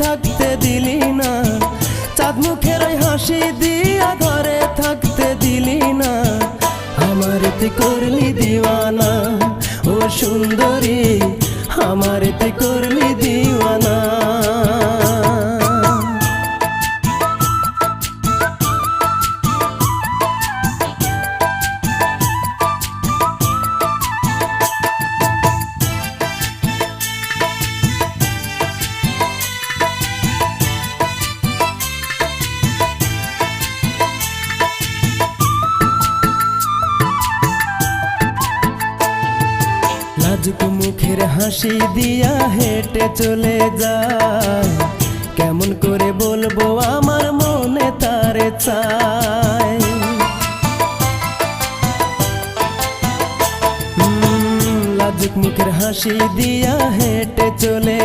থাকতে দিলি না, চাঁদ মুখের ওই হাসি দিয়া ঘরে থাকতে দিলি না, আমার তে করলি দিওয়ানা। ও সুন্দরী আমার তে করলি দিওয়ানা। লাজুক মুখের হাসি দিয়া হেঁটে চলে যায়, কেমন করে বলবো আমার মনে তারে চায়। লাজুক মুখের হাসি দিয়া হেঁটে চলে